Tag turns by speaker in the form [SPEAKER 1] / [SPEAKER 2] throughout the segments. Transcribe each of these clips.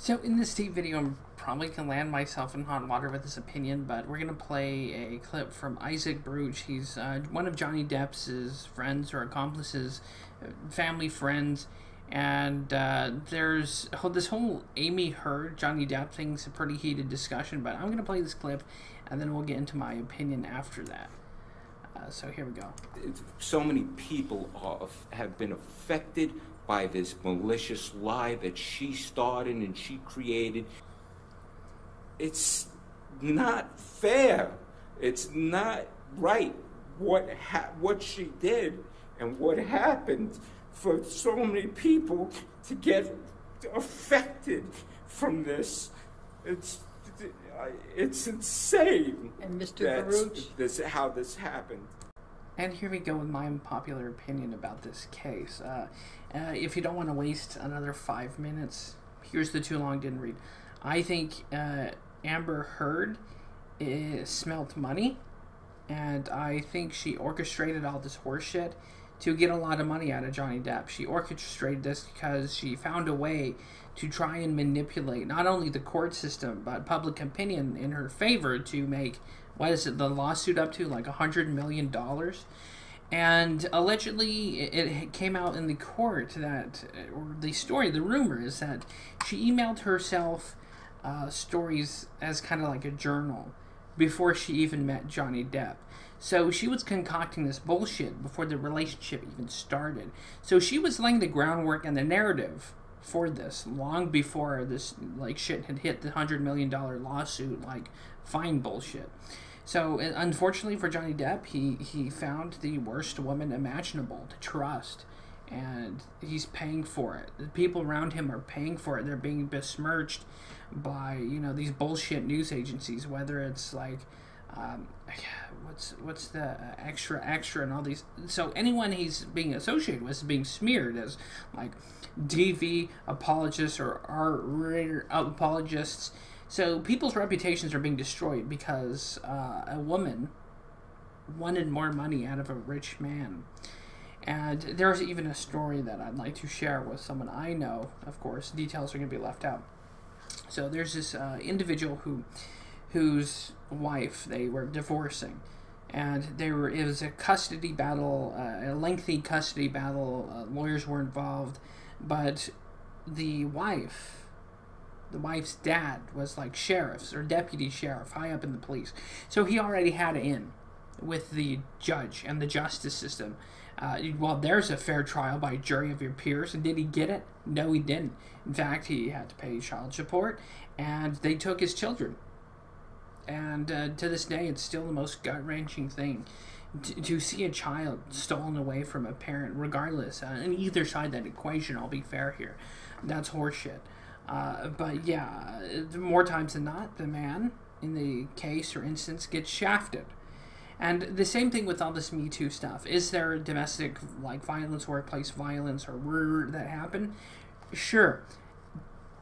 [SPEAKER 1] So in this deep video, I'm probably going to land myself in hot water with this opinion, but we're going to play a clip from Isaac Bruch. He's one of Johnny Depp's friends or accomplices, family friends, and there's this whole Amy Heard, Johnny Depp thing's a pretty heated discussion, but I'm going to play this clip, and then we'll get into my opinion after that. So here we go.
[SPEAKER 2] So many people have been affected by this malicious lie that she started and she created. It's not fair. It's not right what she did and what happened for so many people to get affected from this. It's insane.
[SPEAKER 3] And Mr. Baruch?
[SPEAKER 2] How this happened.
[SPEAKER 1] And here we go with my unpopular opinion about this case. If you don't want to waste another 5 minutes, here's the too long didn't read. I think Amber Heard smelt money, and I think she orchestrated all this horseshit to get a lot of money out of Johnny Depp. She orchestrated this because she found a way to try and manipulate not only the court system, but public opinion in her favor to make, what is it, the lawsuit up to like $100 million? And allegedly, it came out in the court that, or the story, the rumor is that she emailed herself stories as kind of like a journal before she even met Johnny Depp. So she was concocting this bullshit before the relationship even started. So she was laying the groundwork and the narrative for this long before this like shit had hit the $100 million lawsuit like fine bullshit. So unfortunately for Johnny Depp, he found the worst woman imaginable to trust, and he's paying for it. The people around him are paying for it. They're being besmirched by, you know, these bullshit news agencies, whether it's like what's the extra and all these. So anyone he's being associated with is being smeared as like DV apologists or R-rated apologists. So people's reputations are being destroyed because a woman wanted more money out of a rich man. And there's even a story that I'd like to share with someone I know. Of course, details are going to be left out. So there's this individual whose wife, they were divorcing. And it was a custody battle, a lengthy custody battle. Lawyers were involved. But the wife's dad was like sheriffs or deputy sheriff high up in the police. So he already had in with the judge and the justice system. Well, there's a fair trial by jury of your peers. And did he get it? No, he didn't. In fact, he had to pay child support, and they took his children. And to this day, it's still the most gut-wrenching thing to see a child stolen away from a parent, regardless. On either side of that equation, I'll be fair here. That's horseshit. But yeah, more times than not, the man in the case or instance gets shafted. And the same thing with all this Me Too stuff. Is there domestic like violence, workplace violence, or that happen? Sure.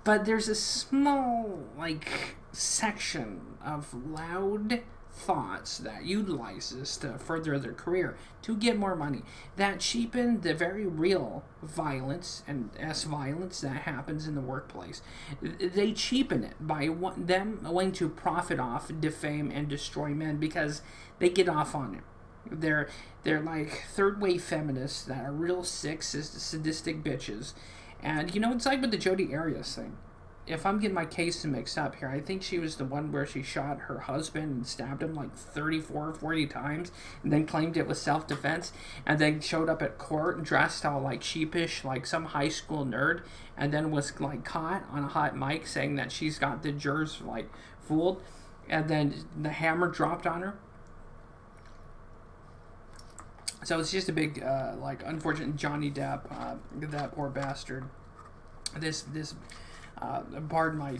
[SPEAKER 1] But there's a small like section of loud thoughts that utilize this to further their career to get more money that cheapen the very real violence and violence that happens in the workplace. They cheapen it by them wanting to profit off, defame, and destroy men because they get off on it. They're like third-wave feminists that are real sick, sadistic bitches. And you know, it's like with the Jodi Arias thing. If I'm getting my cases mixed up here, I think she was the one where she shot her husband and stabbed him like 34 or 40 times and then claimed it was self-defense and then showed up at court and dressed all like sheepish like some high school nerd and then was like caught on a hot mic saying that she's got the jurors like fooled, and then the hammer dropped on her. So it's just a big like unfortunate Johnny Depp, that poor bastard. Pardon my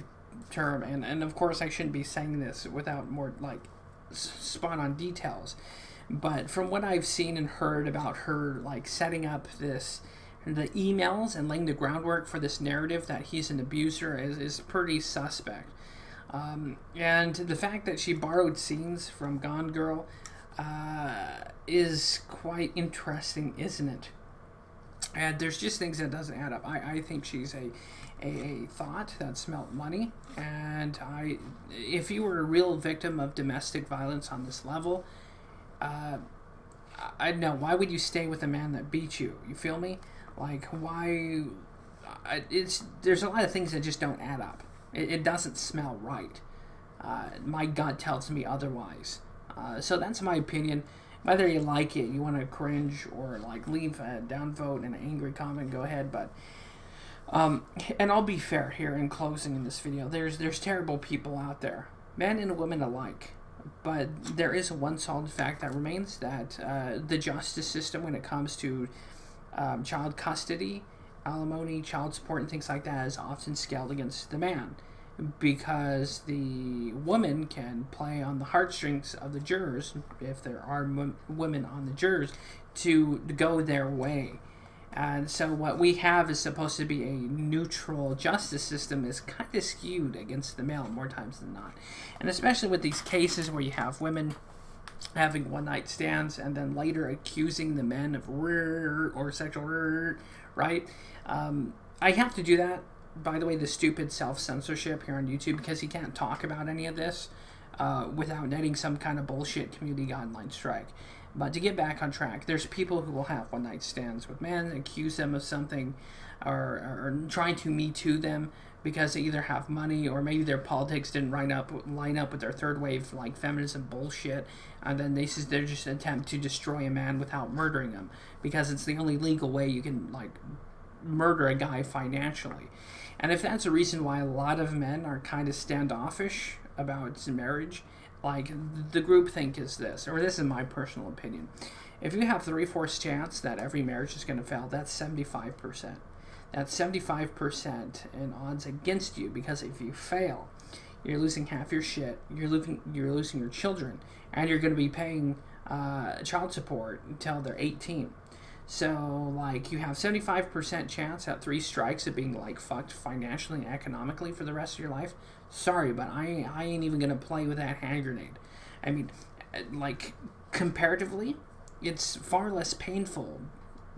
[SPEAKER 1] term, and of course I shouldn't be saying this without more like spot on details, but from what I've seen and heard about her like setting up the emails and laying the groundwork for this narrative that he's an abuser is pretty suspect. And the fact that she borrowed scenes from Gone Girl is quite interesting, isn't it? And there's just things that doesn't add up. I think she's a thought that Smelt Money, and if you were a real victim of domestic violence on this level, I know, why would you stay with a man that beat you? You feel me? Like, why? There's a lot of things that just don't add up. It doesn't smell right. My gut tells me otherwise. So that's my opinion. Whether you like it, you want to cringe, or like leave a downvote and an angry comment, go ahead. But and I'll be fair here in closing in this video. There's terrible people out there, men and women alike. But there is one solid fact that remains, that the justice system, when it comes to child custody, alimony, child support, and things like that, is often scaled against the man, because the woman can play on the heartstrings of the jurors, if there are women on the jurors, to go their way. And so what we have is supposed to be a neutral justice system is kind of skewed against the male more times than not. And especially with these cases where you have women having one-night stands and then later accusing the men of or sexual right? I have to do that, by the way, the stupid self-censorship here on YouTube, because you can't talk about any of this without netting some kind of bullshit community guideline strike. But to get back on track, there's people who will have one-night stands with men, accuse them of something, or trying to Me Too them because they either have money, or maybe their politics didn't line up with their third wave like feminism bullshit, and then they're just an attempt to destroy a man without murdering him, because it's the only legal way you can like murder a guy financially. And if that's the reason why a lot of men are kind of standoffish about marriage, like the groupthink is this, or this is my personal opinion. If you have 3/4 chance that every marriage is going to fail, that's 75%. That's 75% in odds against you, because if you fail, you're losing half your shit, you're losing your children, and you're going to be paying child support until they're 18. So, like, you have 75% chance at 3 strikes of being, like, fucked financially and economically for the rest of your life. Sorry, but I ain't even gonna play with that hand grenade. I mean, like, comparatively, it's far less painful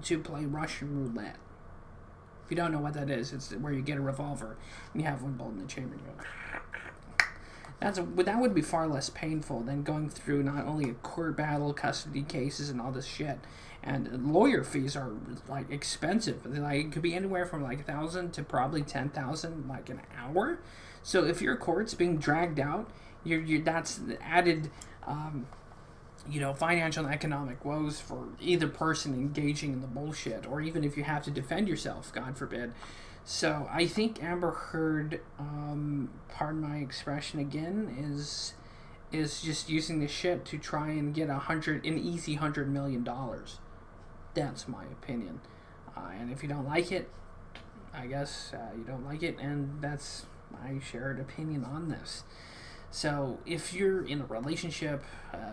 [SPEAKER 1] to play Russian roulette. If you don't know what that is, it's where you get a revolver and you have one bullet in the chamber and you go... That would be far less painful than going through not only a court battle, custody cases, and all this shit. And lawyer fees are like expensive. Like, it could be anywhere from like $1,000 to probably $10,000 like an hour. So if your court's being dragged out, that's added, financial and economic woes for either person engaging in the bullshit, or even if you have to defend yourself, God forbid. So I think Amber Heard, pardon my expression again, is just using this shit to try and get an easy $100 million. That's my opinion. And if you don't like it, I guess you don't like it, and that's my shared opinion on this. So if you're in a relationship,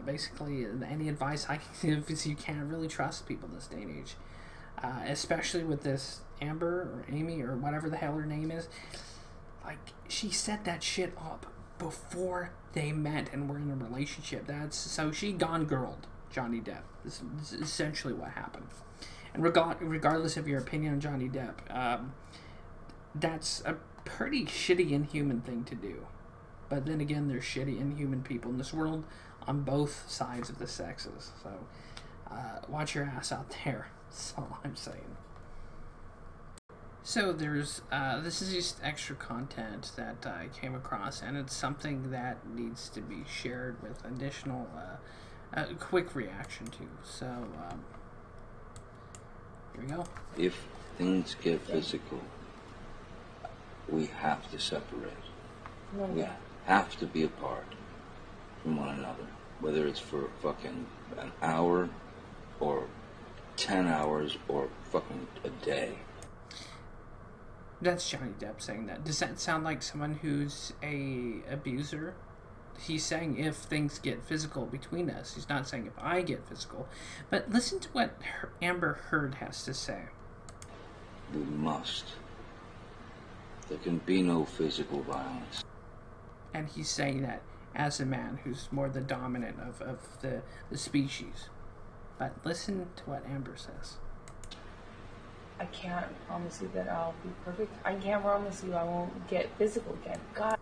[SPEAKER 1] basically any advice I can give is you can't really trust people this day and age. Especially with this Amber or Amy or whatever the hell her name is. Like, she set that shit up before they met and were in a relationship. So she gone girled Johnny Depp. This is essentially what happened. And regardless of your opinion on Johnny Depp, that's a pretty shitty, inhuman thing to do. But then again, there's shitty, inhuman people in this world on both sides of the sexes. So watch your ass out there. That's all I'm saying. So there's this is just extra content that I came across, and it's something that needs to be shared with additional quick reaction to. So here we go.
[SPEAKER 4] If things get physical, we have to separate. We have to be apart from one another, whether it's for fucking an hour or 10 hours or fucking a day.
[SPEAKER 1] That's Johnny Depp saying that. Does that sound like someone who's a abuser? He's saying if things get physical between us. He's not saying if I get physical. But listen to what Amber Heard has to say.
[SPEAKER 4] We must. There can be no physical violence.
[SPEAKER 1] And he's saying that as a man who's more the dominant of the species. But listen to what Amber says.
[SPEAKER 5] I can't promise you that I'll be perfect. I can't promise you I won't get physical again. God.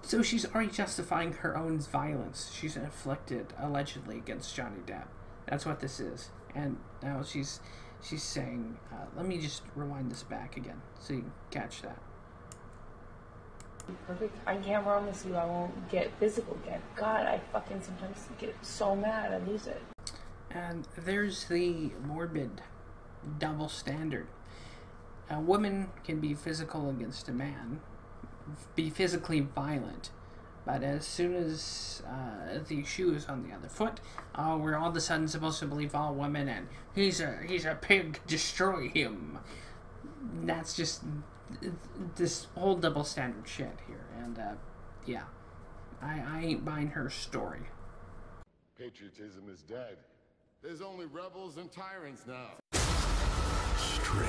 [SPEAKER 1] So she's already justifying her own violence she's inflicted, allegedly, against Johnny Depp. That's what this is. And now she's saying, let me just rewind this back again so you can catch that.
[SPEAKER 5] Perfect. I can't promise you I won't get physical again. God, I fucking sometimes get so mad I lose it.
[SPEAKER 1] And there's the morbid double standard. A woman can be physical against a man, be physically violent, but as soon as the shoe is on the other foot, we're all of a sudden supposed to believe all women and he's a pig, destroy him. That's just this whole double standard shit here, and yeah, I ain't buying her story.
[SPEAKER 6] Patriotism is dead. There's only rebels and tyrants now.
[SPEAKER 7] Strange.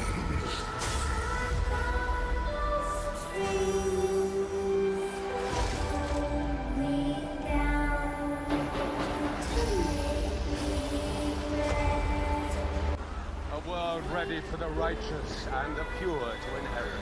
[SPEAKER 8] A world ready for the righteous and the pure to inherit.